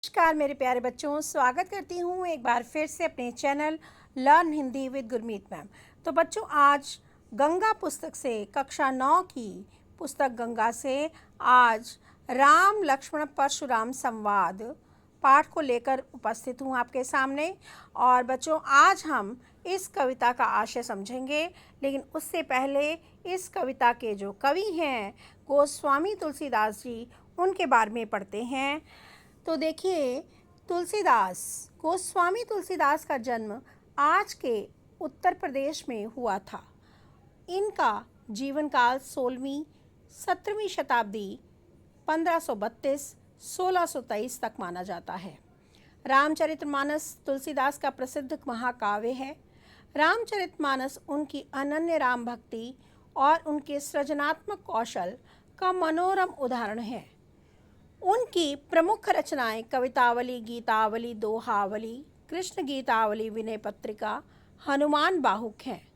नमस्कार मेरे प्यारे बच्चों, स्वागत करती हूँ एक बार फिर से अपने channel learn Hindi with Gurmeet ma'am. तो बच्चों, आज गंगा पुस्तक से कक्षा 9 की पुस्तक गंगा से आज राम लक्ष्मण परशुराम संवाद पाठ को लेकर उपस्थित हूँ आपके सामने। और बच्चों, आज हम इस कविता का आशय समझेंगे, लेकिन उससे पहले इस कविता के जो कवि हैं गोस्वामी तुलसीदास जी, उनके बारे में पढ़ते हैं। तो देखिए, गोस्वामी तुलसीदास का जन्म आज के उत्तर प्रदेश में हुआ था। इनका जीवन काल 16वीं 17वीं शताब्दी 1532-1623 तक माना जाता है। रामचरितमानस तुलसीदास का प्रसिद्ध महाकाव्य है। रामचरितमानस उनकी अनन्य राम भक्ति और उनके सृजनात्मक कौशल का मनोरम उदाहरण है। उनकी प्रमुख रचनाएं कवितावली, गीतावली, दोहावली, कृष्ण गीतावली, विनय पत्रिका, हनुमान बाहुक हैं।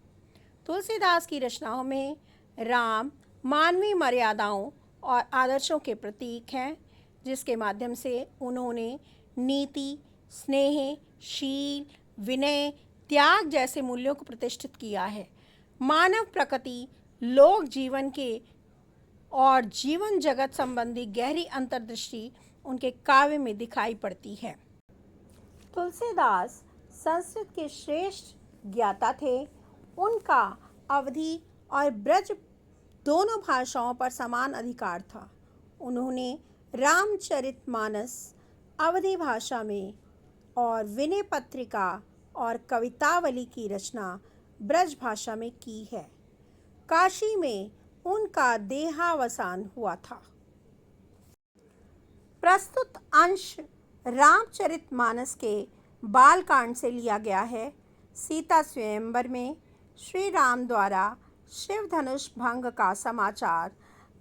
तुलसीदास की रचनाओं में राम मानवीय मर्यादाओं और आदर्शों के प्रतीक हैं, जिसके माध्यम से उन्होंने नीति, स्नेह, शील, विनय, त्याग जैसे मूल्यों को प्रतिष्ठित किया है। मानव प्रकृति, लोक जीवन के और जीवन जगत संबंधी गहरी अंतर्दृष्टि उनके काव्य में दिखाई पड़ती है। तुलसीदास संस्कृत के श्रेष्ठ ज्ञाता थे। उनका अवधी और ब्रज दोनों भाषाओं पर समान अधिकार था। उन्होंने रामचरितमानस अवधी भाषा में और विनय पत्रिका और कवितावली की रचना ब्रज भाषा में की है। काशी में उनका देहावसान हुआ था। प्रस्तुत अंश रामचरितमानस के बालकांड से लिया गया है। सीता स्वयंवर में श्री राम द्वारा शिव धनुष भंग का समाचार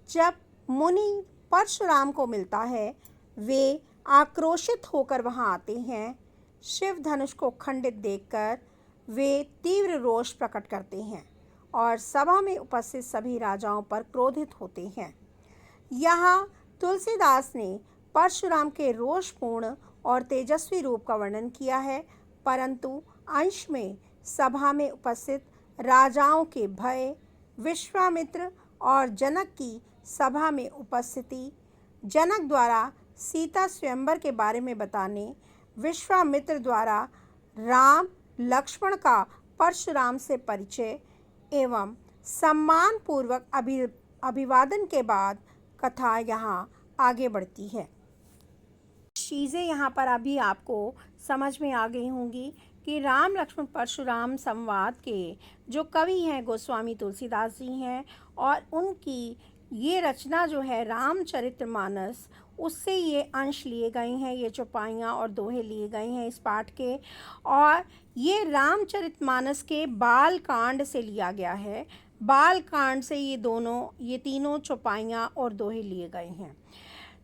जब मुनि परशुराम को मिलता है, वे आक्रोशित होकर वहां आते हैं। शिव धनुष को खंडित देखकर वे तीव्र रोष प्रकट करते हैं और सभा में उपस्थित सभी राजाओं पर क्रोधित होते हैं। यहाँ तुलसीदास ने परशुराम के रोषपूर्ण और तेजस्वी रूप का वर्णन किया है, परंतु अंश में सभा में उपस्थित राजाओं के भय, विश्वामित्र और जनक की सभा में उपस्थिति, जनक द्वारा सीता स्वयंवर के बारे में बताने, विश्वामित्र द्वारा राम लक्ष्मण का परशुराम से परिचय एवं सम्मान पूर्वक अभिवादन के बाद कथा यहाँ आगे बढ़ती है। चीज़ें यहाँ पर अभी आपको समझ में आ गई होंगी कि राम लक्ष्मण परशुराम संवाद के जो कवि हैं गोस्वामी तुलसीदास जी हैं, और उनकी ये रचना जो है रामचरितमानस, उससे ये अंश लिए गए हैं, ये चौपाइयाँ और दोहे लिए गए हैं इस पाठ के। और ये रामचरितमानस के बालकांड से लिया गया है। बालकांड से ये तीनों चौपाइयाँ और दोहे लिए गए हैं।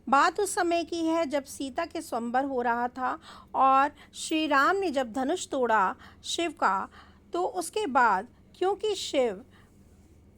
बात उस समय की है जब सीता के स्वयंवर हो रहा था और श्री राम ने जब धनुष तोड़ा शिव का, तो उसके बाद क्योंकि शिव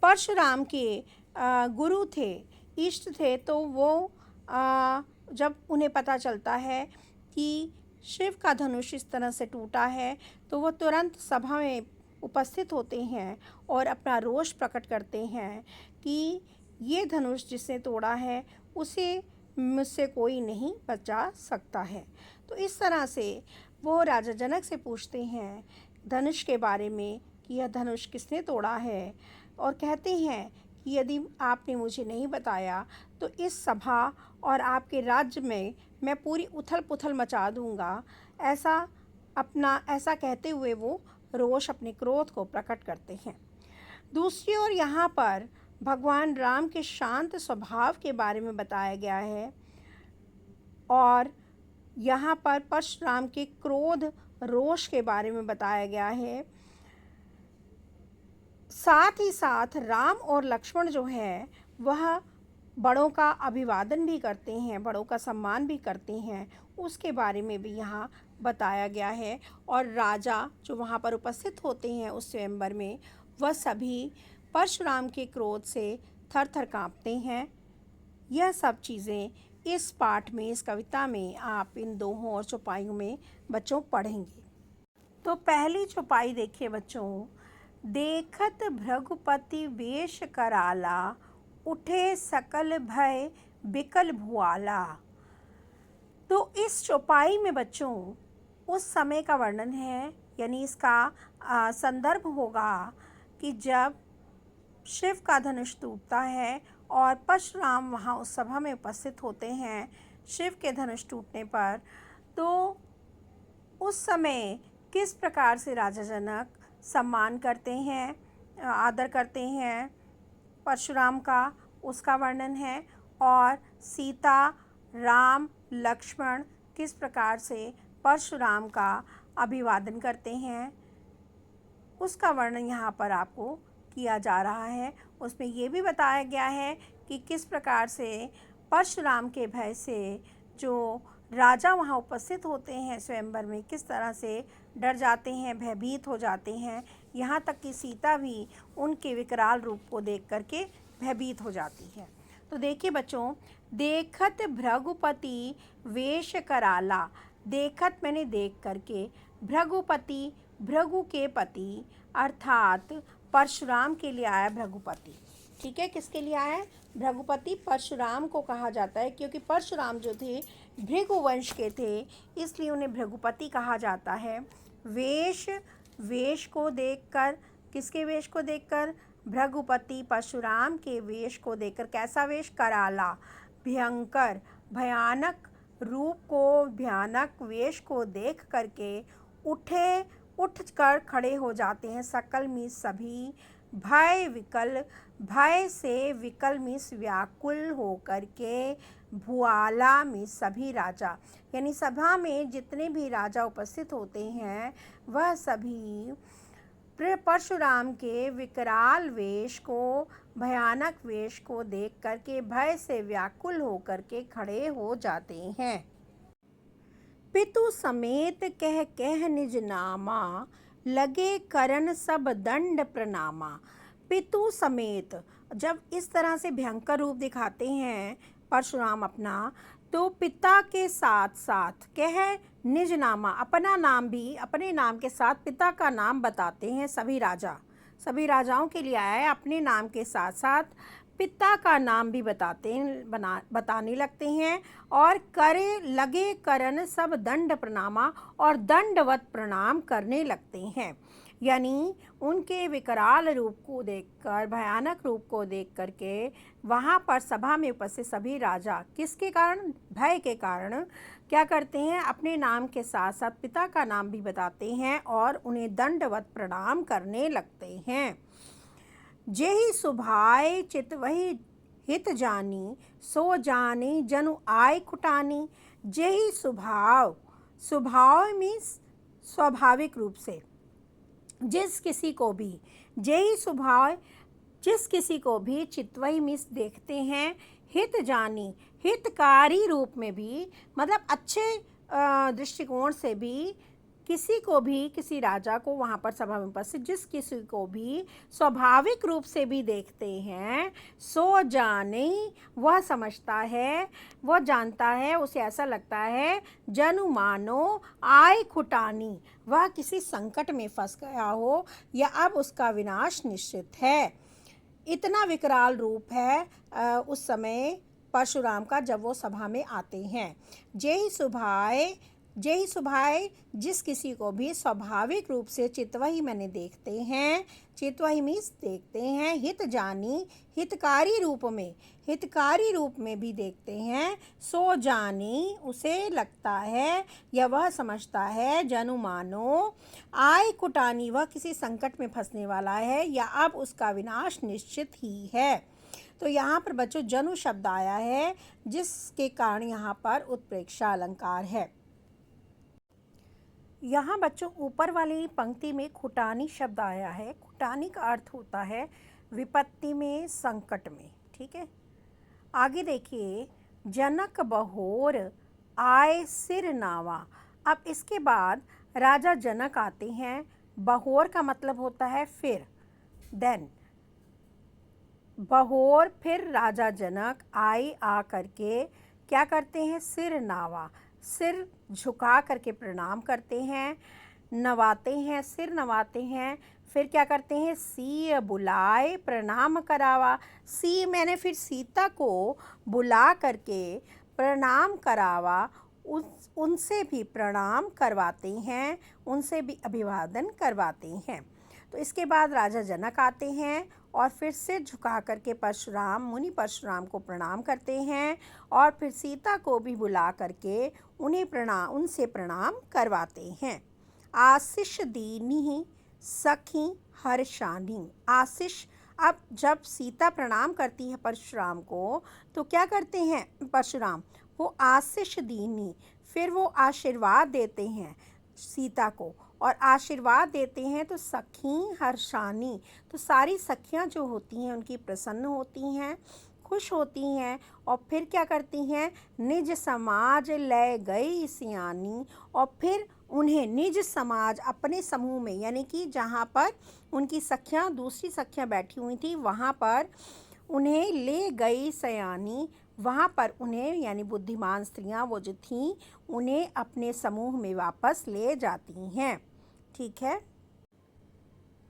परशुराम के गुरु थे, इष्ट थे, तो वो जब उन्हें पता चलता है कि शिव का धनुष इस तरह से टूटा है, तो वो तुरंत सभा में उपस्थित होते हैं और अपना रोष प्रकट करते हैं कि ये धनुष जिसने तोड़ा है उसे मुझसे कोई नहीं बचा सकता है। तो इस तरह से वो राजा जनक से पूछते हैं धनुष के बारे में कि यह धनुष किसने तोड़ा है, और कहते हैं कि यदि आपने मुझे नहीं बताया तो इस सभा और आपके राज्य में मैं पूरी उथल पुथल मचा दूंगा। ऐसा कहते हुए वो रोष, अपने क्रोध को प्रकट करते हैं। दूसरी ओर यहाँ पर भगवान राम के शांत स्वभाव के बारे में बताया गया है, और यहाँ पर परशुराम के क्रोध, रोष के बारे में बताया गया है। साथ ही साथ राम और लक्ष्मण जो है वह बड़ों का अभिवादन भी करते हैं, बड़ों का सम्मान भी करते हैं, उसके बारे में भी यहाँ बताया गया है। और राजा जो वहाँ पर उपस्थित होते हैं उस स्वयंवर में, वह सभी परशुराम के क्रोध से थर थर काँपते हैं। यह सब चीज़ें इस पाठ में, इस कविता में आप इन दोहों और चौपाइयों में बच्चों पढ़ेंगे। तो पहली चौपाई देखिए बच्चों, देखत भृगुपति वेश कराला, उठे सकल भय बिकल भुआला। तो इस चौपाई में बच्चों उस समय का वर्णन है, यानी इसका संदर्भ होगा कि जब शिव का धनुष टूटता है और परशुराम वहाँ उस सभा में उपस्थित होते हैं शिव के धनुष टूटने पर, तो उस समय किस प्रकार से राजा जनक सम्मान करते हैं, आदर करते हैं परशुराम का, उसका वर्णन है। और सीता, राम, लक्ष्मण किस प्रकार से परशुराम का अभिवादन करते हैं, उसका वर्णन यहाँ पर आपको किया जा रहा है। उसमें ये भी बताया गया है कि किस प्रकार से परशुराम के भय से जो राजा वहाँ उपस्थित होते हैं स्वयंवर में, किस तरह से डर जाते हैं, भयभीत हो जाते हैं। यहाँ तक कि सीता भी उनके विकराल रूप को देख करके भयभीत हो जाती है। तो देखिए बच्चों, देखत भृगुपति वेश कराला, देखत मैंने देख करके, भृगुपति भृगु के पति अर्थात परशुराम के लिए आया भृगुपति। ठीक है, किसके लिए आया है? भृगुपति परशुराम को कहा जाता है, क्योंकि परशुराम जो थे भृगु वंश के थे, इसलिए उन्हें भृगुपति कहा जाता है। वेश, वेश को देखकर, किसके वेश को देखकर? भृगुपति परशुराम के वेश को देखकर। कैसा वेश? कराला, भयंकर, भयानक रूप को, भयानक वेश को देख करके उठ कर खड़े हो जाते हैं। सकल मीन्स सभी, भय विकल, भय से, विकल मीन्स व्याकुल हो करके, भुआला मीन्स सभी राजा, यानी सभा में जितने भी राजा उपस्थित होते हैं वह सभी परशुराम के विकराल वेश को, भयानक वेश को देख करके भय से व्याकुल हो करके खड़े हो जाते हैं। पितु समेत कह कह निज नामा, लगे करन सब दंड प्रणामा। पितु समेत, जब इस तरह से भयंकर रूप दिखाते हैं परशुराम अपना, तो पिता के साथ साथ कह निज नामा, अपना नाम भी, अपने नाम के साथ पिता का नाम बताते हैं सभी राजा। सभी राजाओं के लिए आया है, अपने नाम के साथ साथ पिता का नाम भी बताने लगते हैं। और करे लगे करन सब दंड प्रणामा, और दंडवत प्रणाम करने लगते हैं। यानी उनके विकराल रूप को देखकर, भयानक रूप को देख करके वहाँ पर सभा में उपस्थित सभी राजा किसके कारण? भय के कारण क्या करते हैं? अपने नाम के साथ साथ पिता का नाम भी बताते हैं और उन्हें दंडवत प्रणाम करने लगते हैं। जेहि सुभाय चित वही हित जानी, सो जानी जनु आय कुटानी। जेहि स्वभाव, स्वभाव मीन्स स्वाभाविक रूप से, जिस किसी को भी, जेहि स्वभाव, जिस किसी को भी, चितवही मीन्स देखते हैं, हित जानी, हितकारी रूप में भी, मतलब अच्छे दृष्टिकोण से भी, किसी को भी, किसी राजा को वहाँ पर सभा में उपस्थित जिस किसी को भी स्वाभाविक रूप से भी देखते हैं, सो जाने, वह समझता है, वह जानता है, उसे ऐसा लगता है, जनु मानो आय खुटानी, वह किसी संकट में फंस गया हो या अब उसका विनाश निश्चित है। इतना विकराल रूप है उस समय परशुराम का जब वो सभा में आते हैं। जेहि सुभाए, जिस किसी को भी स्वाभाविक रूप से चितवही मैंने देखते हैं, चितवही मीन्स देखते हैं, हित जानी, हितकारी रूप में भी देखते हैं, सो जानी, उसे लगता है या वह समझता है, जनु मानो आय कुटानी, वह किसी संकट में फंसने वाला है या अब उसका विनाश निश्चित ही है। तो यहाँ पर बच्चों जनु शब्द आया है, जिसके कारण यहाँ पर उत्प्रेक्षा अलंकार है। यहाँ बच्चों ऊपर वाली पंक्ति में खुटानी शब्द आया है। खुटानी का अर्थ होता है विपत्ति में, संकट में। ठीक है, आगे देखिए, जनक बहोर आय सिर नावा। अब इसके बाद राजा जनक आते हैं। बहोर का मतलब होता है फिर, देन बहोर, फिर राजा जनक आए, आ करके क्या करते हैं, सिर नावा, सिर झुका करके प्रणाम करते हैं, नवाते हैं, सिर नवाते हैं। फिर क्या करते हैं, सी बुलाए प्रणाम करावा, सी मैंने फिर सीता को बुला करके प्रणाम करावा, उनसे भी प्रणाम करवाते हैं, उनसे भी अभिवादन करवाते हैं। तो इसके बाद राजा जनक आते हैं और फिर सिर झुका करके परशुराम, मुनि परशुराम को प्रणाम करते हैं और फिर सीता को भी बुला करके उनसे प्रणाम करवाते हैं। आशीष दीनी सखी हर्षानी, आशीष, अब जब सीता प्रणाम करती है परशुराम को तो क्या करते हैं परशुराम, वो आशीष दीनी, फिर वो आशीर्वाद देते हैं सीता को, और आशीर्वाद देते हैं तो सखी हर्षानी, तो सारी सखियां जो होती हैं उनकी प्रसन्न होती हैं, खुश होती हैं। और फिर क्या करती हैं, निज समाज ले गई सियानी, और फिर उन्हें निज समाज, अपने समूह में, यानी कि जहाँ पर उनकी सखियाँ, दूसरी सखियाँ बैठी हुई थी वहाँ पर उन्हें ले गई सयानी, वहाँ पर उन्हें, यानी बुद्धिमान स्त्रियाँ वो जो थीं, उन्हें अपने समूह में वापस ले जाती हैं। ठीक है।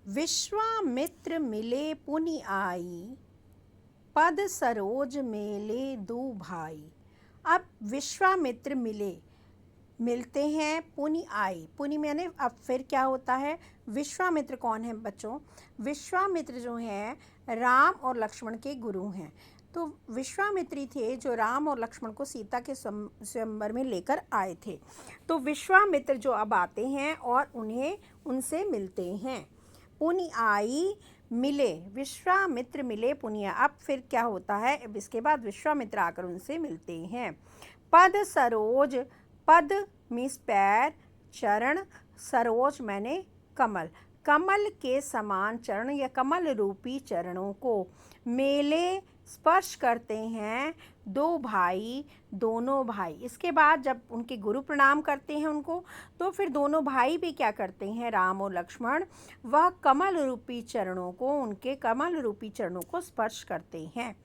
विश्वामित्र मिले पुनि आई, पद सरोज मेले दो भाई। अब विश्वामित्र मिलते हैं, पुनि आई, पुनि मैंने, अब फिर क्या होता है, विश्वामित्र कौन है बच्चों, विश्वामित्र जो हैं राम और लक्ष्मण के गुरु हैं। तो विश्वामित्री थे जो राम और लक्ष्मण को सीता के स्वयंवर में लेकर आए थे। तो विश्वामित्र जो अब आते हैं और उन्हें उनसे मिलते हैं। पुनि आई मिले, विश्वामित्र मिले पुनिया, अब फिर क्या होता है, अब इसके बाद विश्वामित्र आकर उनसे मिलते हैं। पद सरोज, पद मीन्स पैर, चरण, सरोज मैंने कमल, कमल के समान चरण या कमल रूपी चरणों को मेले स्पर्श करते हैं दो भाई, दोनों भाई। इसके बाद जब उनके गुरु प्रणाम करते हैं उनको, तो फिर दोनों भाई भी क्या करते हैं, राम और लक्ष्मण, वह कमल रूपी चरणों को, उनके कमल रूपी चरणों को स्पर्श करते हैं।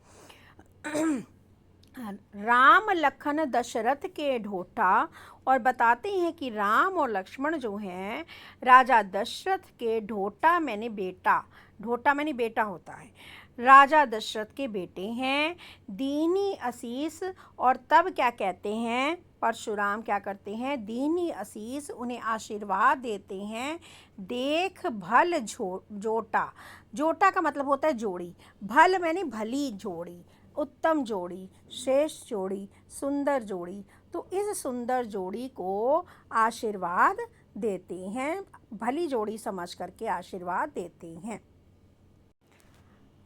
राम लखन दशरथ के ढोटा, और बताते हैं कि राम और लक्ष्मण जो हैं राजा दशरथ के ढोटा मैंने बेटा, ढोटा मैंने बेटा होता है, राजा दशरथ के बेटे हैं। दीनी असीस, और तब क्या कहते हैं, परशुराम क्या करते हैं, दीनी असीस, उन्हें आशीर्वाद देते हैं। देख भल जोटा, जोटा का मतलब होता है जोड़ी, भल मैंने भली जोड़ी, उत्तम जोड़ी, श्रेष्ठ जोड़ी, सुंदर जोड़ी, तो इस सुंदर जोड़ी को आशीर्वाद देते हैं, भली जोड़ी समझ करके आशीर्वाद देते हैं।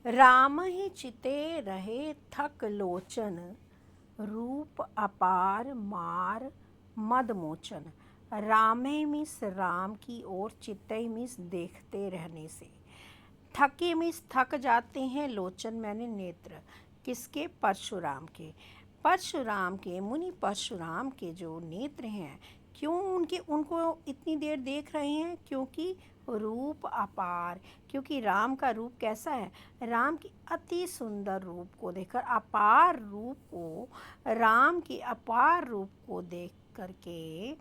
राम ही चिते रहे थक लोचन, रूप अपार मार मद मोचन। रामे मिस राम की ओर, चित्ते मिस देखते रहने से, थके मिस थक जाते हैं, लोचन मैंने नेत्र, किसके, परशुराम के, परशुराम के, मुनि परशुराम के जो नेत्र हैं, क्यों उनको इतनी देर देख रहे हैं, क्योंकि रूप अपार, क्योंकि राम का रूप कैसा है, राम की अति सुंदर रूप को देखकर, अपार रूप को, राम के अपार रूप को देख करके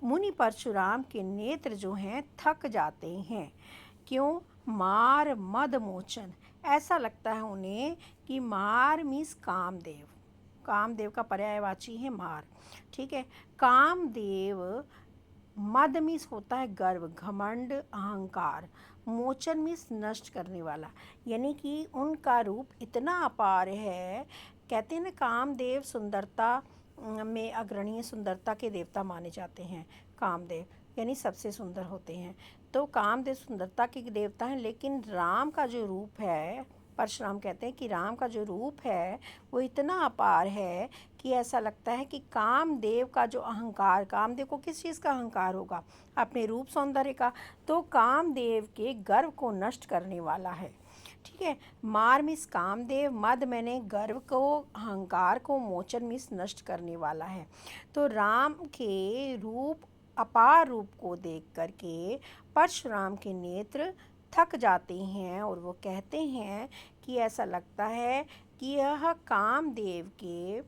मुनि परशुराम के नेत्र जो हैं थक जाते हैं। क्यों, मार मद मोचन, ऐसा लगता है उन्हें कि मार मीन्स कामदेव, कामदेव का पर्यायवाची है मार। ठीक है, कामदेव, मद मीन्स होता है गर्व, घमंड, अहंकार, मोचन मीन्स नष्ट करने वाला, यानी कि उनका रूप इतना अपार है। कहते हैं ना, कामदेव सुंदरता में अग्रणी, सुंदरता के देवता माने जाते हैं कामदेव, यानी सबसे सुंदर होते हैं। तो कामदेव सुंदरता के देवता हैं, लेकिन राम का जो रूप है, परशुराम कहते हैं कि राम का जो रूप है वो इतना अपार है कि ऐसा लगता है कि कामदेव का जो अहंकार, कामदेव को किस चीज़ का अहंकार होगा, अपने रूप सौंदर्य का, तो कामदेव के गर्व को नष्ट करने वाला है। ठीक है, मार मिस कामदेव, मद मैंने गर्व को, अहंकार को, मोचन मिस नष्ट करने वाला है। तो राम के रूप, अपार रूप को देख करके परशुराम के नेत्र थक जाते हैं और वो कहते हैं कि ऐसा लगता है कि यह कामदेव के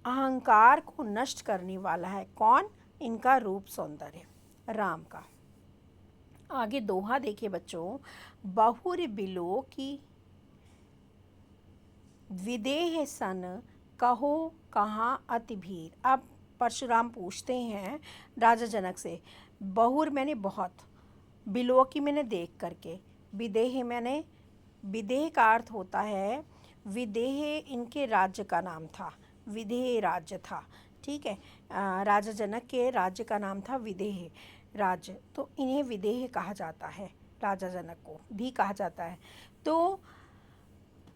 अहंकार को नष्ट करने वाला है। कौन? इनका रूप सौंदर्य, राम का। आगे दोहा देखिए बच्चों, बहुर बिलो की विदेह सन, कहो कहाँ अति भीर। अब परशुराम पूछते हैं राजा जनक से, बहुर मैंने बहुत, बिलो की मैंने देख करके, विदेह मैंने, विदेह का अर्थ होता है, विदेह इनके राज्य का नाम था, विदेह राज्य था, ठीक है। राजा जनक के राज्य का नाम था विदेह राज्य, तो इन्हें विदेह कहा जाता है, राजा जनक को भी कहा जाता है। तो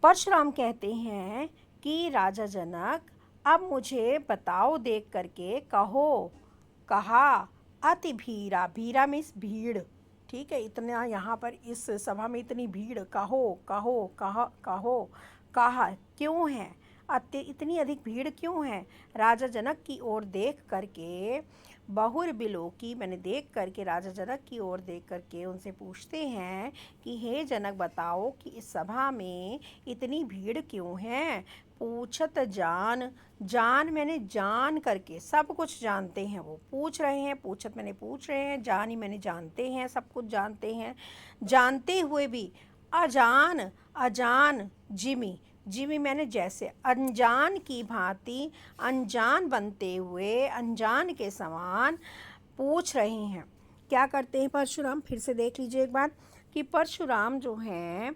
परशुराम कहते हैं कि राजा जनक अब मुझे बताओ देख करके, कहो, कहा, अति भीरा, भीरा मीन्स भीड़, ठीक है। इतना यहाँ पर इस सभा में इतनी भीड़, कहो कहो कहो कहा क्यों है, इतनी अधिक भीड़ क्यों है। राजा जनक की ओर देख करके, बहुर बिलो की मैंने देख करके, राजा जनक की ओर देख करके उनसे पूछते हैं कि हे जनक बताओ कि इस सभा में इतनी भीड़ क्यों है। पूछत जान, जान मैंने जान करके, सब कुछ जानते हैं, वो पूछ रहे हैं, पूछत मैंने पूछ रहे हैं, जान ही मैंने जानते हैं, सब कुछ जानते हैं, जानते हुए भी अजान, अजान जिमी, जिमी मैंने जैसे, अनजान की भांति, अनजान बनते हुए, अनजान के समान पूछ रहे हैं। क्या करते हैं परशुराम? फिर से देख लीजिए एक बार कि परशुराम जो हैं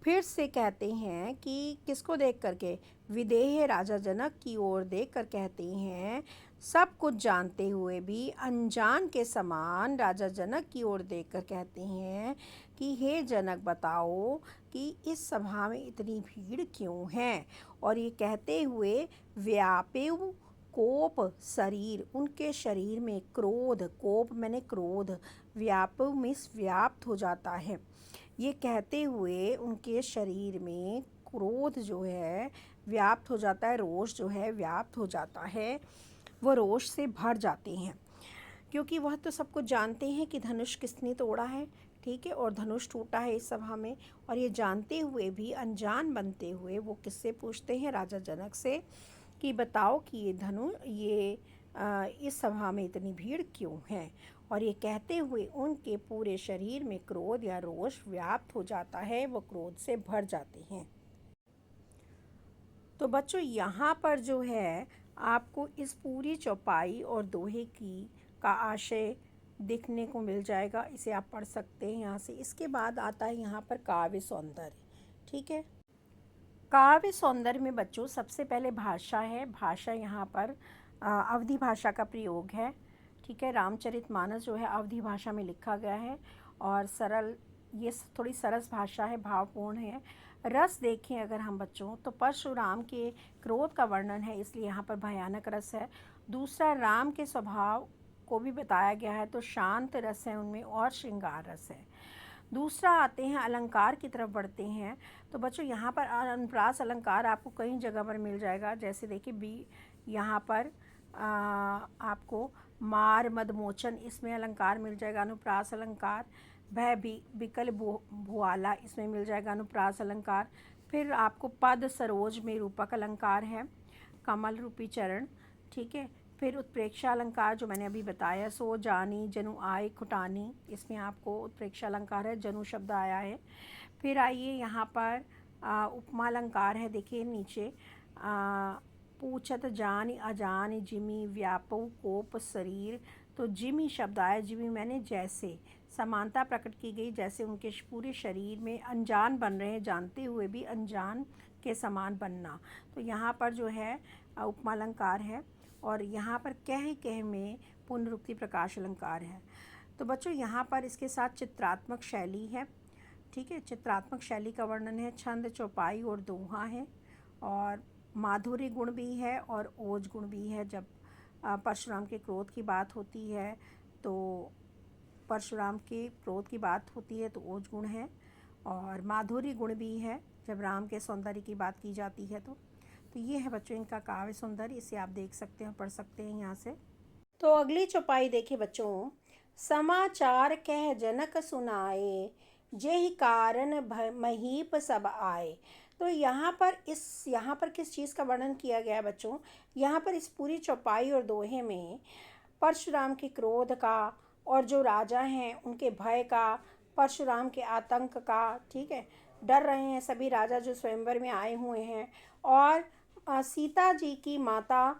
फिर से कहते हैं कि किसको देख करके, विदेह राजा जनक की ओर देख कर कहते हैं, सब कुछ जानते हुए भी अनजान के समान राजा जनक की ओर देखकर कहते हैं कि हे जनक बताओ कि इस सभा में इतनी भीड़ क्यों है। और ये कहते हुए व्यापेव कोप शरीर, उनके शरीर में क्रोध, कोप मैंने क्रोध, व्यापव मीन्स व्याप्त हो जाता है। ये कहते हुए उनके शरीर में क्रोध जो है व्याप्त हो जाता है, रोष जो है व्याप्त हो जाता है, वो रोष से भर जाते हैं, क्योंकि वह तो सब कुछ जानते हैं कि धनुष किसने तोड़ा है, ठीक है, और धनुष टूटा है इस सभा में। और ये जानते हुए भी अनजान बनते हुए वो किससे पूछते हैं? राजा जनक से, कि बताओ कि ये इस सभा में इतनी भीड़ क्यों है। और ये कहते हुए उनके पूरे शरीर में क्रोध या रोष व्याप्त हो जाता है, वो क्रोध से भर जाते हैं। तो बच्चों यहाँ पर जो है आपको इस पूरी चौपाई और दोहे की का आशय देखने को मिल जाएगा, इसे आप पढ़ सकते हैं यहाँ से। इसके बाद आता है यहाँ पर काव्य सौंदर्य, ठीक है। काव्य सौंदर्य में बच्चों सबसे पहले भाषा है। भाषा यहाँ पर अवधी भाषा का प्रयोग है, ठीक है। रामचरितमानस जो है अवधी भाषा में लिखा गया है और सरल, ये थोड़ी सरस भाषा है, भावपूर्ण है। रस देखें अगर हम बच्चों तो परशुराम के क्रोध का वर्णन है, इसलिए यहाँ पर भयानक रस है। दूसरा, राम के स्वभाव को भी बताया गया है, तो शांत रस है उनमें और श्रृंगार रस है। दूसरा आते हैं अलंकार की तरफ बढ़ते हैं, तो बच्चों यहाँ पर अनुप्रास अलंकार आपको कई जगह पर मिल जाएगा। जैसे देखिए बी यहाँ पर आपको मार मदमोचन, इसमें अलंकार मिल जाएगा अनुप्रास अलंकार। भय बिकल भुआला, इसमें मिल जाएगा अनुप्रास अलंकार। फिर आपको पद सरोज में रूपक अलंकार है, कमल रूपी चरण, ठीक है। फिर उत्प्रेक्षा अलंकार जो मैंने अभी बताया, सो जानी जनु आए खुटानी, इसमें आपको उत्प्रेक्षा अलंकार है, जनु शब्द आया है। फिर आइए यहाँ पर उपमा अलंकार है, देखिए नीचे, पूछत जान अजान जिमी व्यापो कोप शरीर, तो जिमी शब्द आया, जिमी मैंने जैसे, समानता प्रकट की गई, जैसे उनके पूरे शरीर में अनजान बन रहे हैं, जानते हुए भी अनजान के समान बनना, तो यहाँ पर जो है उपमा अलंकार है। और यहाँ पर कह में पुनरुक्ति प्रकाश अलंकार है। तो बच्चों यहाँ पर इसके साथ चित्रात्मक शैली है, ठीक है, चित्रात्मक शैली का वर्णन है, छंद, चौपाई और दोहा है, और माधुर्य गुण भी है और ओज गुण भी है। जब परशुराम के क्रोध की बात होती है तो परशुराम के क्रोध की बात होती है तो ओज गुण है, और माधुर्य गुण भी है जब राम के सौंदर्य की बात की जाती है। तो ये है बच्चों इनका काव्य सौंदर्य, इसे आप देख सकते हैं, पढ़ सकते हैं यहाँ से। तो अगली चौपाई देखिए बच्चों, समाचार कह जनक सुनाए, जेहि कारण महीप सब आए। तो यहाँ पर किस चीज़ का वर्णन किया गया है बच्चों? यहाँ पर इस पूरी चौपाई और दोहे में परशुराम के क्रोध का और जो राजा हैं उनके भय का, परशुराम के आतंक का, ठीक है, डर रहे हैं सभी राजा जो स्वयंवर में आए हुए हैं, और सीता जी की माता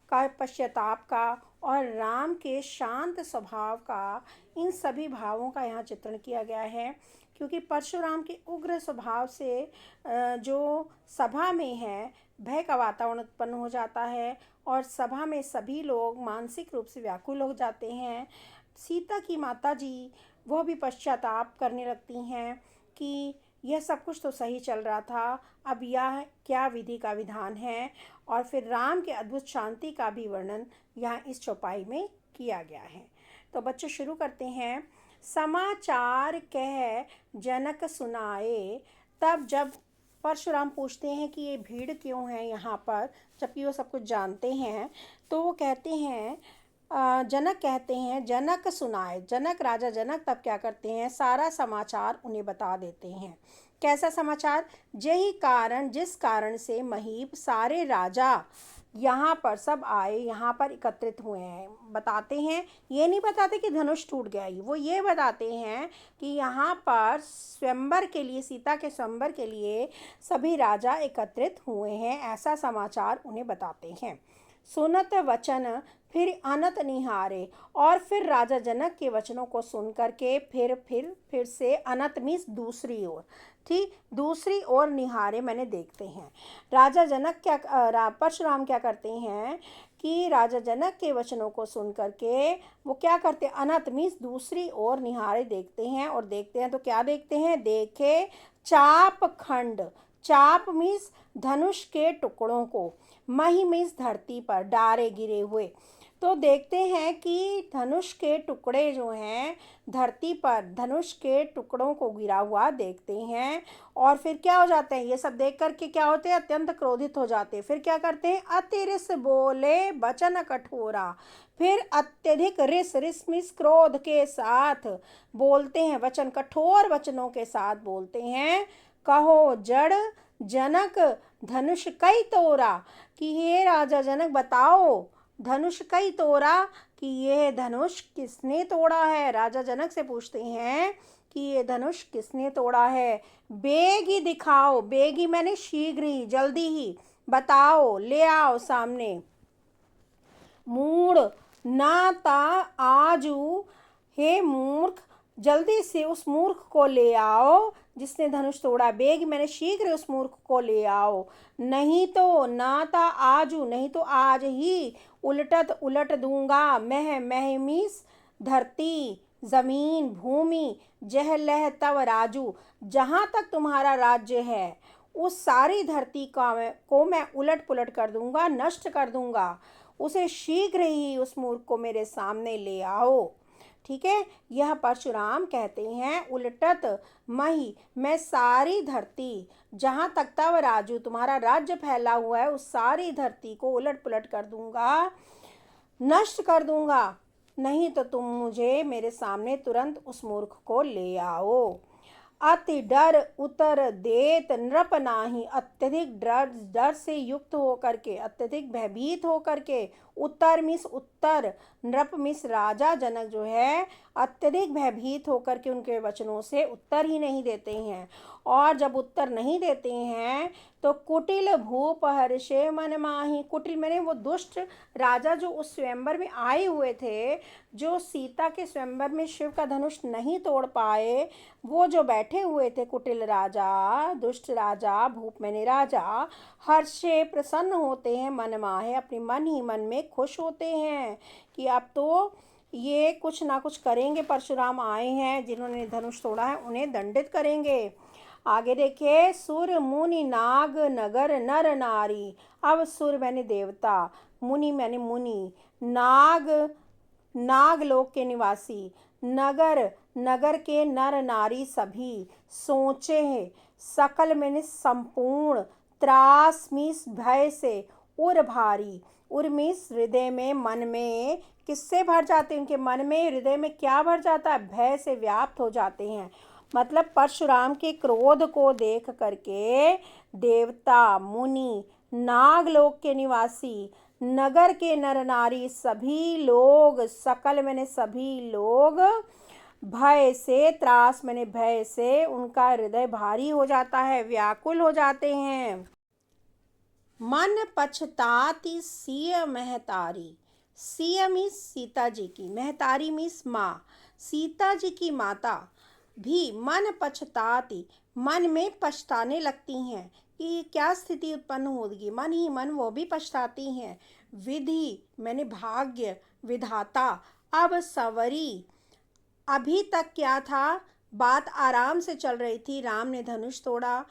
का पश्चाताप का और राम के शांत स्वभाव का, इन सभी भावों का यहाँ चित्रण किया गया है। क्योंकि परशुराम के उग्र स्वभाव से जो सभा में है भय का वातावरण उत्पन्न हो जाता है और सभा में सभी लोग मानसिक रूप से व्याकुल हो जाते हैं। सीता की माता जी वह भी पश्चाताप करने लगती हैं कि यह सब कुछ तो सही चल रहा था, अब यह क्या विधि का विधान है। और फिर राम के अद्भुत शांति का भी वर्णन यहाँ इस चौपाई में किया गया है। तो बच्चों शुरू करते हैं। समाचार कह जनक सुनाए। तब जब परशुराम पूछते हैं कि ये भीड़ क्यों है यहाँ पर, जबकि वो सब कुछ जानते हैं, तो वो कहते हैं, जनक कहते हैं जनक सुनाए। जनक, राजा जनक तब क्या करते हैं, सारा समाचार उन्हें बता देते हैं। कैसा समाचार? यही कारण जिस कारण से महीप सारे राजा यहाँ पर सब आए, यहाँ पर एकत्रित हुए हैं, बताते हैं। ये नहीं बताते कि धनुष टूट गया, वो ये बताते हैं कि यहाँ पर स्वयंवर के लिए, सीता के स्वयंवर के लिए सभी राजा एकत्रित हुए हैं, ऐसा समाचार उन्हें बताते हैं। सुनत वचन फिर अनत निहारे। और फिर राजा जनक के वचनों को सुन करके फिर से अनत मीन्स दूसरी ओर, ठीक, दूसरी ओर निहारे मैंने देखते हैं। राजा जनक परशुराम क्या करते हैं कि राजा जनक के वचनों को सुन करके वो क्या करते हैं, अनत मीन्स दूसरी ओर निहारे देखते हैं। और देखते हैं तो क्या देखते हैं, देखे चाप खंड। चाप मीन्स धनुष के टुकड़ों को, मही मीन्स धरती पर डारे गिरे हुए। तो देखते हैं कि धनुष के टुकड़े जो हैं धरती पर, धनुष के टुकड़ों को गिरा हुआ देखते हैं। और फिर क्या हो जाते हैं, ये सब देख करके क्या होते हैं, अत्यंत क्रोधित हो जाते हैं। फिर क्या करते हैं, अतिरिस बोले वचन कठोरा। फिर अत्यधिक रिस मीन्स क्रोध के साथ बोलते हैं, वचन कठोर वचनों के साथ बोलते हैं। कहो जड़ जनक धनुष कई तोरा, कि हे राजा जनक बताओ धनुष कई तोड़ा, कि ये धनुष किसने तोड़ा है। राजा जनक से पूछते हैं कि ये धनुष किसने तोड़ा है। बेग ही दिखाओ, बेग ही मैंने शीघ्र ही, जल्दी ही बताओ, ले आओ सामने। मूढ़ ना ता आजू, हे मूर्ख जल्दी से उस मूर्ख को ले आओ जिसने धनुष तोड़ा। बेग मैंने शीघ्र उस मूर्ख को ले आओ, नहीं तो नाता आजू, नहीं तो आज ही उलट दूंगा। मह मीस धरती, जमीन, भूमि, जह लह तव राजू, जहाँ तक तुम्हारा राज्य है उस सारी धरती को मैं उलट पुलट कर दूंगा, नष्ट कर दूंगा। उसे शीघ्र ही उस मूर्ख को मेरे सामने ले आओ। ठीक है, यह परशुराम कहते हैं उलटत मही, मैं सारी धरती, जहाँ तक तव राजू तुम्हारा राज्य फैला हुआ है उस सारी धरती को उलट पुलट कर दूंगा, नष्ट कर दूंगा। नहीं तो तुम मुझे मेरे सामने तुरंत उस मूर्ख को ले आओ। अति डर उतर देत नृप नाही, अत्यधिक डर से युक्त होकर के, अत्यधिक भयभीत होकर के, उत्तर मिस उत्तर, नृप मिस राजा जनक जो है अत्यधिक भयभीत होकर के उनके वचनों से उत्तर ही नहीं देते हैं। और जब उत्तर नहीं देते हैं तो कुटिल भूप हर्षे मन माही। कुटिल मैंने वो दुष्ट राजा जो उस स्वयंवर में आए हुए थे, जो सीता के स्वयंवर में शिव का धनुष नहीं तोड़ पाए, वो जो बैठे हुए थे कुटिल राजा, दुष्ट राजा, भूप मैंने राजा, हर्षे प्रसन्न होते हैं, मन माहे अपने मन ही मन में खुश होते हैं कि अब तो ये कुछ ना कुछ करेंगे, परशुराम आए हैं जिन्होंने धनुष तोड़ा है उन्हें दंडित करेंगे। आगे देखिए, सुर मुनि नाग नगर नर नारी। अब सुर मैंने देवता, मुनि मैंने मुनि, नाग लोक के निवासी, नगर के नर नारी सभी, सोचे हैं सकल मैंने संपूर्ण, त्रास मीस भय से, उर भारी, उर मीस हृदय में, मन में, किससे भर जाते हैं, उनके मन में हृदय में क्या भर जाता है, भय से व्याप्त हो जाते हैं। मतलब परशुराम के क्रोध को देख करके देवता, मुनि, नागलोक के निवासी, नगर के नर नारी सभी लोग, सकल मैंने सभी लोग भय से, त्रास मैंने भय से उनका हृदय भारी हो जाता है, व्याकुल हो जाते हैं। मन पछताती सिय महतारी। सिय मीन्स सीता जी की, महतारी मीन्स माँ, सीता जी की माता भी मन पछताती, मन में पछताने लगती हैं कि क्या स्थिति उत्पन्न होगी, मन ही मन वो भी पछताती हैं। विधि मैंने भाग्य, विधाता, अब सवरी। अभी तक क्या था, बात आराम से चल रही थी, राम ने धनुष तोड़ा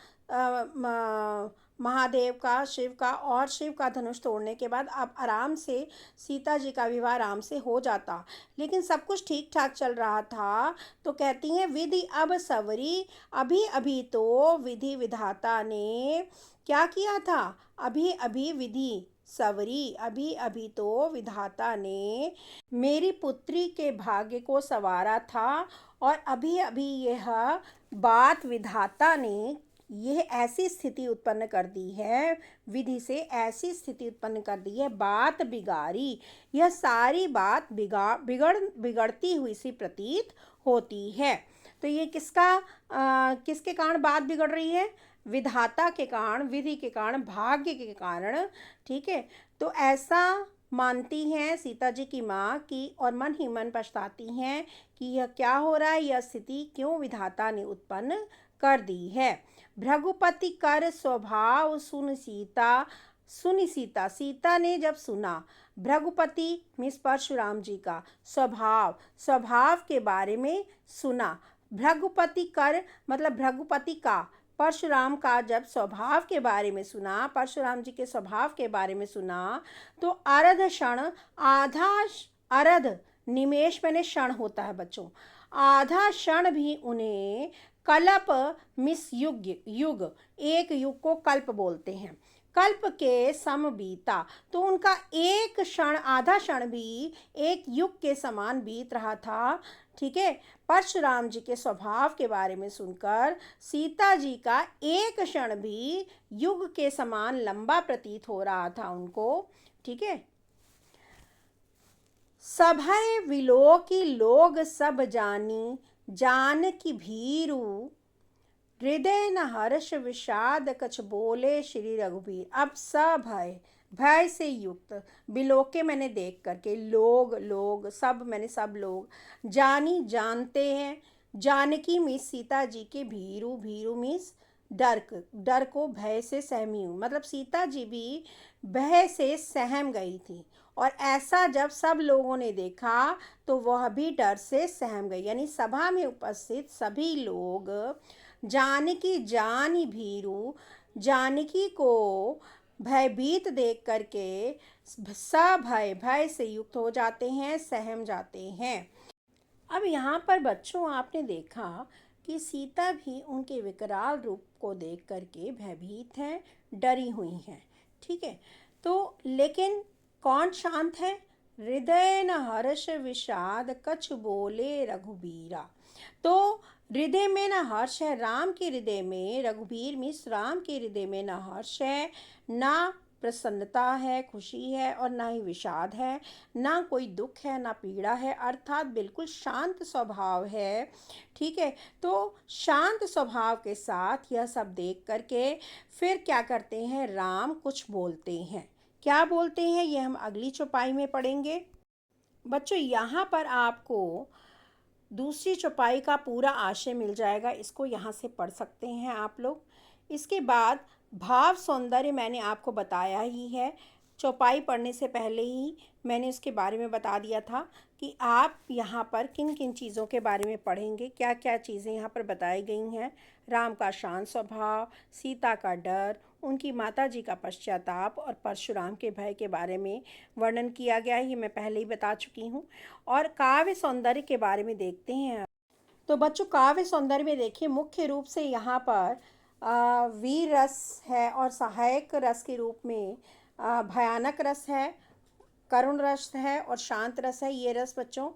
महादेव का, शिव का, और शिव का धनुष तोड़ने के बाद अब आराम से सीता जी का विवाह आराम से हो जाता, लेकिन सब कुछ ठीक ठाक चल रहा था। तो कहती हैं विधि अब सवरी, अभी अभी तो विधि विधाता ने क्या किया था, अभी अभी विधि सवरी, अभी अभी तो विधाता ने मेरी पुत्री के भाग्य को संवारा था, और अभी अभी यह बात विधाता ने यह ऐसी स्थिति उत्पन्न कर दी है, विधि से ऐसी स्थिति उत्पन्न कर दी है, बात बिगाड़ी, यह सारी बात बिगड़ती हुई सी प्रतीत होती है। तो ये किसके कारण बात बिगड़ रही है, विधाता के कारण, विधि के कारण, भाग्य के कारण। ठीक है, तो ऐसा मानती हैं सीता जी की माँ की, और मन ही मन पछताती हैं कि यह क्या हो रहा है, यह स्थिति क्यों विधाता ने उत्पन्न कर दी है। भृगुपति कर स्वभाव सुन सीता, सीता ने जब सुना, भृगुपति मीन्स परशुराम जी का स्वभाव के बारे में सुना। भृगुपति कर मतलब भृगुपति का, परशुराम का जब स्वभाव के बारे में सुना, परशुराम जी के स्वभाव के बारे में सुना, तो अर्ध क्षण, आधा अर्ध निमेष मैंने क्षण होता है बच्चों, आधा क्षण भी उन्हें कल्प मिस युग, एक युग को कल्प बोलते हैं, कल्प के सम बीता। तो उनका एक क्षण, आधा क्षण भी एक युग के समान बीत रहा था। ठीक है, परशुराम जी के स्वभाव के बारे में सुनकर सीता जी का एक क्षण भी युग के समान लंबा प्रतीत हो रहा था उनको। ठीक है, सभय विलोकी लोग सब जानी, जान की भीरू, हृदय न हर्ष विषाद कछ बोले श्री रघुबीर। अब सभय, भय से युक्त, बिलोके मैंने देख करके, लोग सब मैंने सब लोग, जानी जानते हैं, जानकी मीस सीता जी के, भीरू मीस डर को भय से सहमी हूँ, मतलब सीता जी भी भय से सहम गई थी, और ऐसा जब सब लोगों ने देखा तो वह भी डर से सहम गई। यानी सभा में उपस्थित सभी लोग जानकी जानी भीरू, जानकी को भयभीत देख करके भय से युक्त हो जाते हैं, सहम जाते हैं। अब यहाँ पर बच्चों आपने देखा कि सीता भी उनके विकराल रूप को देख करके भयभीत हैं, डरी हुई हैं। ठीक है, तो लेकिन कौन शांत है, हृदय न हर्ष विषाद कछ बोले रघुबीरा। तो हृदय में न हर्ष है, राम के हृदय में, रघुबीर मिस राम के हृदय में न हर्ष है, ना प्रसन्नता है, खुशी है, और ना ही विषाद है, ना कोई दुख है, ना पीड़ा है, अर्थात बिल्कुल शांत स्वभाव है। ठीक है, तो शांत स्वभाव के साथ यह सब देख करके फिर क्या करते हैं, राम कुछ बोलते हैं। क्या बोलते हैं ये हम अगली चौपाई में पढ़ेंगे। बच्चों यहाँ पर आपको दूसरी चौपाई का पूरा आशय मिल जाएगा, इसको यहाँ से पढ़ सकते हैं आप लोग। इसके बाद भाव सौंदर्य मैंने आपको बताया ही है, चौपाई पढ़ने से पहले ही मैंने उसके बारे में बता दिया था कि आप यहाँ पर किन किन चीज़ों के बारे में पढ़ेंगे, क्या क्या चीज़ें यहाँ पर बताई गई हैं। राम का शांत स्वभाव, सीता का डर, उनकी माता जी का पश्चाताप, और परशुराम के भय के बारे में वर्णन किया गया है, ये मैं पहले ही बता चुकी हूँ। और काव्य सौंदर्य के बारे में देखते हैं। तो बच्चों काव्य सौंदर्य में देखिए, मुख्य रूप से यहाँ पर वीर रस है, और सहायक रस के रूप में भयानक रस है, करुण रस है और शांत रस है। ये रस बच्चों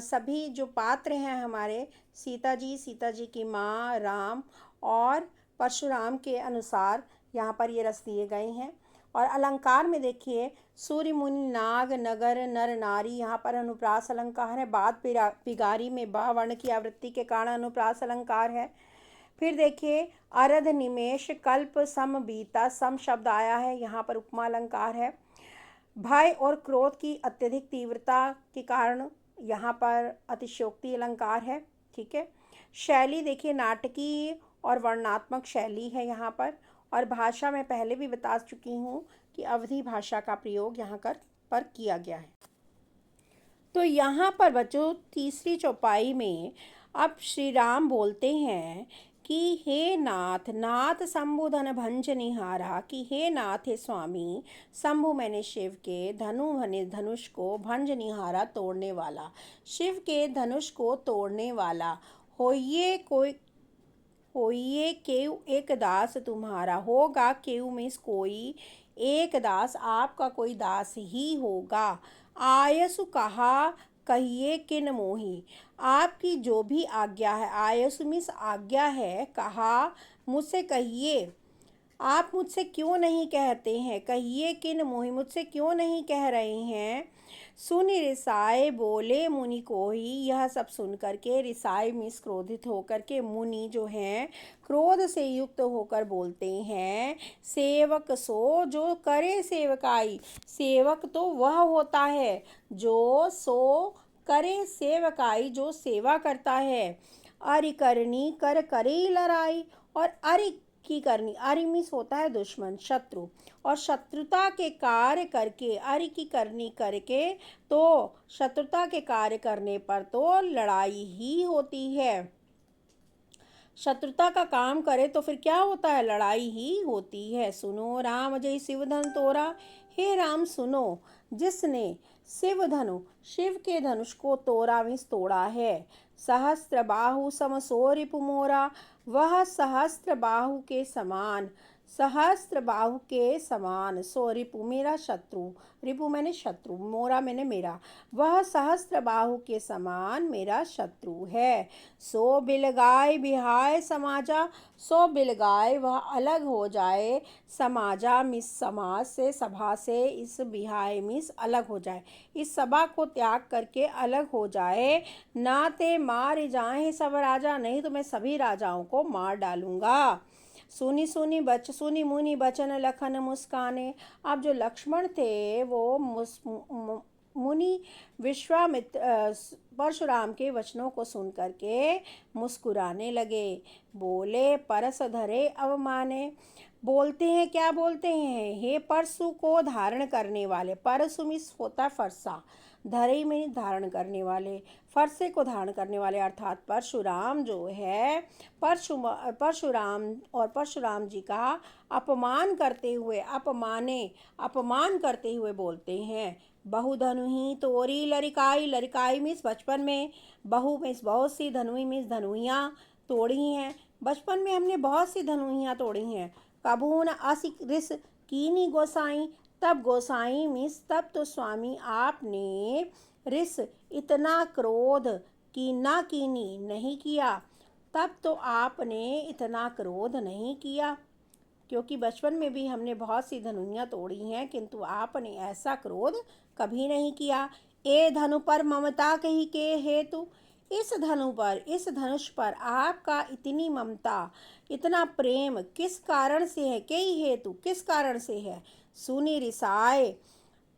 सभी जो पात्र हैं हमारे, सीता जी की माँ, राम और परशुराम के अनुसार यहाँ पर ये रस दिए गए हैं। और अलंकार में देखिए, सूर्य, मुनि, नाग, नगर, नर, नारी, यहाँ पर अनुप्रास अलंकार है। बाद पिगारी में बा वर्ण की आवृत्ति के कारण अनुप्रास अलंकार है। फिर देखिए, अरध, निमेष, कल्प, सम, बीता, सम शब्द आया है, यहाँ पर उपमा अलंकार है। भय और क्रोध की अत्यधिक तीव्रता के कारण यहाँ पर अतिशयोक्ति अलंकार है। ठीक है। शैली देखिए, नाटकीय और वर्णनात्मक शैली है यहाँ और भाषा में पहले भी बता चुकी हूँ कि अवधी भाषा का प्रयोग यहाँ पर किया गया है। तो यहाँ पर बच्चों तीसरी चौपाई में अब श्री राम बोलते हैं कि हे नाथ, नाथ शंभु धन भंज निहारा, कि हे नाथ, हे स्वामी, शंभु मैंने शिव के, धनु मैंने धनुष को, भंज निहारा तोड़ने वाला, शिव के धनुष को तोड़ने वाला, होइए केउ एक दास तुम्हारा, होगा केउ में कोई एक दास, आपका कोई दास ही होगा। आयसु कहा कहिए किन मोही, आपकी जो भी आज्ञा है, आयसु मीन्स आज्ञा है, कहा मुझसे कहिए, आप मुझसे क्यों नहीं कहते हैं, कहिए किन मोहि, मुझसे क्यों नहीं कह रहे हैं। सुनि रिसाए बोले मुनि को ही, यह सब सुन करके रिसाए मीन्स क्रोधित होकर के, मुनि जो हैं क्रोध से युक्त होकर बोलते हैं, सेवक सो जो करे सेवकाई, सेवक तो वह होता है जो सो करे सेवकाई, जो सेवा करता है। अरि करनी कर करे लड़ाई, और अरि की करनी, अरि मीन्स होता है दुश्मन, शत्रु, और शत्रुता के कार्य करके, अरि की करनी करके, तो शत्रुता के कार्य करने पर तो लड़ाई ही होती है। शत्रुता का काम करे तो फिर क्या होता है, लड़ाई ही होती है। सुनो राम जय शिव धन तोरा, हे राम सुनो, जिसने शिव धनु, शिव के धनुष को तोरा मीन्स तोड़ा है। सहस्त्र बाहु सम सो रिपु मोरा, वह सहस्त्र बाहु के समान, सहस्त्र बाहु के समान, सो रिपु मेरा शत्रु, रिपु मैंने शत्रु, मोरा मैंने मेरा, वह सहस्त्र बाहु के समान मेरा शत्रु है। सो बिलगाय बिहाय समाजा, सो बिलगाय वह अलग हो जाए, समाजा मिस समाज से, सभा से, इस बिहाय मिस अलग हो जाए, इस सभा को त्याग करके अलग हो जाए। नाते मार जाए सब राजा, नहीं तो मैं सभी राजाओं को मार डालूंगा। सुनी मुनि बचन लखन मुस्काने, अब जो लक्ष्मण थे वो मुनि विश्वामित्र परशुराम के वचनों को सुन करके मुस्कुराने लगे। बोले परस धरे अवमाने, बोलते हैं, क्या बोलते हैं, हे परशु को धारण करने वाले, परशु मिस होता है फरसा, धरे में धारण करने वाले, फरसे को धारण करने वाले, अर्थात परशुराम जो है, परशुराम और परशुराम जी का अपमान करते हुए, अपमान करते हुए बोलते हैं। बहुधनु ही तोरी लरिकाई, लरिकाई मीन्स बचपन में, बहु मीन्स बहुत सी, धनुई मीन्स धनुइयाँ तोड़ी हैं, बचपन में हमने बहुत सी धनुइयाँ तोड़ी हैं। कबून असी रिस कीनी गोसाई, तब गोसाई मीन्स तब तो स्वामी आपने रिस इतना क्रोध, कीना कीनी नहीं किया, तब तो आपने इतना क्रोध नहीं किया, क्योंकि बचपन में भी हमने बहुत सी धनुइयाँ तोड़ी हैं, किंतु आपने ऐसा क्रोध कभी नहीं किया। ए धनु पर ममता कही के हेतु, इस धनु पर, इस धनुष पर आपका इतनी ममता, इतना प्रेम किस कारण से है, कई हेतु किस कारण से है। सुनी रिसाए,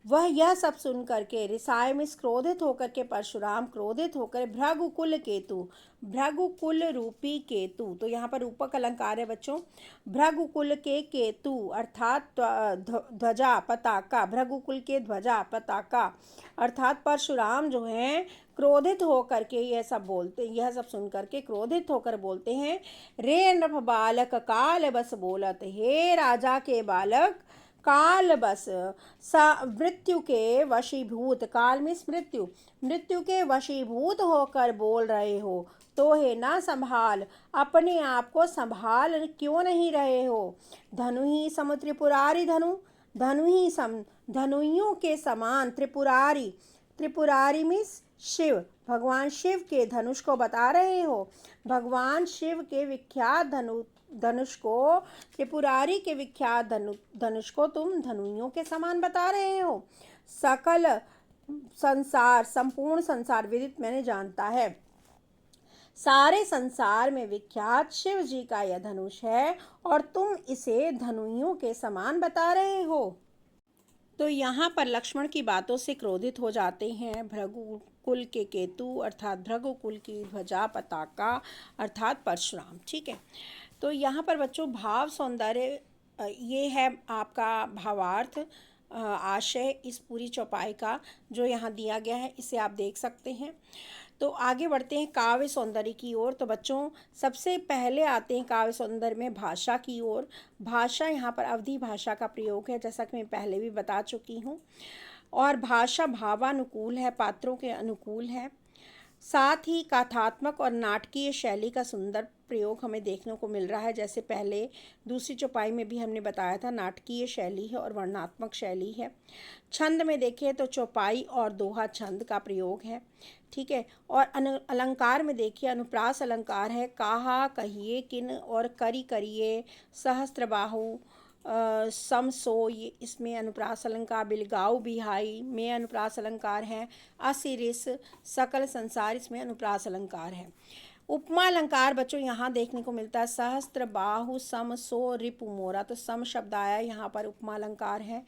वह यह सब सुन करके, रिसाए में क्रोधित होकर के, परशुराम क्रोधित होकर, भृगुकुल केतु, भृगुकुल रूपी केतु, तो यहाँ पर रूपक अलंकार है बच्चों, भृगुकुल के केतु अर्थात ध्वजा पताका, भृगुकुल के ध्वजा पताका अर्थात परशुराम जो हैं क्रोधित होकर के यह सब बोलते, यह सब सुन करके क्रोधित होकर बोलते हैं। रे नृप बालक काल बस बोलत, हे राजा के बालक काल बस, मृत्यु के वशीभूत, काल में मृत्यु, मृत्यु के वशीभूत होकर बोल रहे हो, तो है ना संभाल, अपने आप को संभाल क्यों नहीं रहे हो। धनु ही समुद्र पुरारी धनु, धनुही सम धनुइयों के समान त्रिपुरारी, त्रिपुरारी मीन्स शिव, भगवान शिव के धनुष को बता रहे हो। भगवान शिव के विख्यात धनुष को, त्रिपुरारी के विख्यात धनुष को तुम धनुइयों के समान बता रहे हो। सकल संसार, संपूर्ण संसार विदित मैंने जानता है, सारे संसार में विख्यात शिव जी का यह धनुष है और तुम इसे धनुइयों के समान बता रहे हो। तो यहाँ पर लक्ष्मण की बातों से क्रोधित हो जाते हैं भृगुकुल के केतु अर्थात भृगुकुल की ध्वजा पताका अर्थात परशुराम। ठीक है, तो यहाँ पर बच्चों भाव सौंदर्य ये है आपका भावार्थ, आशय इस पूरी चौपाई का जो यहाँ दिया गया है, इसे आप देख सकते हैं। तो आगे बढ़ते हैं काव्य सौंदर्य की ओर। तो बच्चों सबसे पहले आते हैं काव्य सौंदर्य में भाषा की ओर। भाषा यहाँ पर अवधी भाषा का प्रयोग है, जैसा कि मैं पहले भी बता चुकी हूँ। और भाषा भावानुकूल है, पात्रों के अनुकूल है। साथ ही कथात्मक और नाटकीय शैली का सुंदर प्रयोग हमें देखने को मिल रहा है, जैसे पहले दूसरी चौपाई में भी हमने बताया था, नाटकीय शैली है और वर्णनात्मक शैली है। छंद में देखें तो चौपाई और दोहा छंद का प्रयोग है। ठीक है, और अलंकार में देखिए अनुप्रास अलंकार है, कहा कहिए किन और करी करिए, सहस्त्रबाहु समसो, ये इसमें अनुप्रास अलंकार, बिलगाऊ बिहाई में अनुप्रास अलंकार है, असिरिस सकल संसार इसमें अनुप्रास अलंकार है। उपमा अलंकार बच्चों यहाँ देखने को मिलता है, सहस्त्र बाहु सम सो रिपु मोरा, तो सम शब्द आया यहाँ पर उपमा अलंकार है।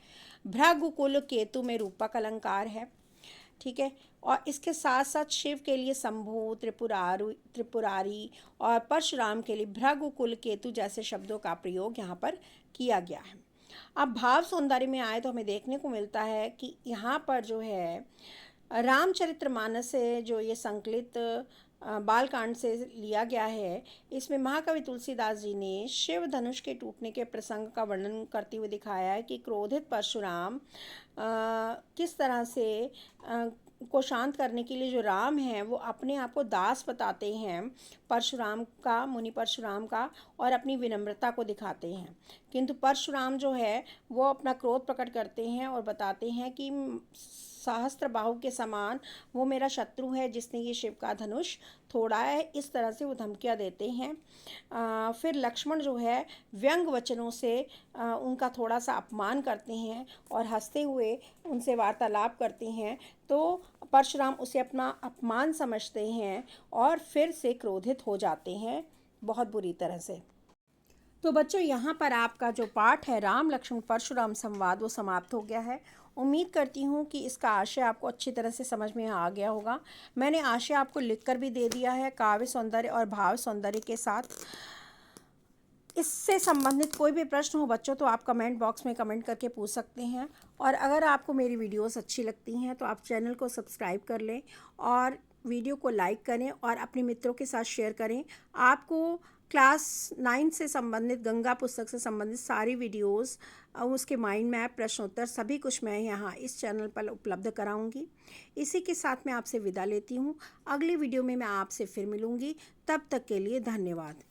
भृगुकुल केतु में रूपक अलंकार है। ठीक है, और इसके साथ साथ शिव के लिए शंभु, त्रिपुरारी और परशुराम के लिए भृगुकुल केतु जैसे शब्दों का प्रयोग यहाँ पर किया गया है। अब भाव सौंदर्य में आए तो हमें देखने को मिलता है कि यहाँ पर जो है रामचरितमानस से जो ये संकलित बालकांड से लिया गया है, इसमें महाकवि तुलसीदास जी ने शिव धनुष के टूटने के प्रसंग का वर्णन करते हुए दिखाया है कि क्रोधित परशुराम किस तरह से को शांत करने के लिए जो राम है वो अपने आप को दास बताते हैं परशुराम का, मुनि परशुराम का, और अपनी विनम्रता को दिखाते हैं। किंतु परशुराम जो है वो अपना क्रोध प्रकट करते हैं और बताते हैं कि सहस्त्र बाहु के समान वो मेरा शत्रु है जिसने ये शिव का धनुष तोड़ा है, इस तरह से वो धमकियाँ देते हैं। फिर लक्ष्मण जो है व्यंग वचनों से उनका थोड़ा सा अपमान करते हैं और हंसते हुए उनसे वार्तालाप करते हैं, तो परशुराम उसे अपना अपमान समझते हैं और फिर से क्रोधित हो जाते हैं बहुत बुरी तरह से। तो बच्चों यहाँ पर आपका जो पाठ है राम लक्ष्मण परशुराम संवाद वो समाप्त हो गया है। उम्मीद करती हूँ कि इसका आशय आपको अच्छी तरह से समझ में आ गया होगा। मैंने आशय आपको लिखकर भी दे दिया है काव्य सौंदर्य और भाव सौंदर्य के साथ। इससे संबंधित कोई भी प्रश्न हो बच्चों तो आप कमेंट बॉक्स में कमेंट करके पूछ सकते हैं। और अगर आपको मेरी वीडियोस अच्छी लगती हैं तो आप चैनल को सब्सक्राइब कर लें और वीडियो को लाइक करें और अपने मित्रों के साथ शेयर करें। आपको क्लास 9 से संबंधित गंगा पुस्तक से संबंधित सारी वीडियोस, उसके माइंड मैप, प्रश्नोत्तर सभी कुछ मैं यहाँ इस चैनल पर उपलब्ध कराऊंगी। इसी के साथ मैं आपसे विदा लेती हूँ। अगली वीडियो में मैं आपसे फिर मिलूँगी। तब तक के लिए धन्यवाद।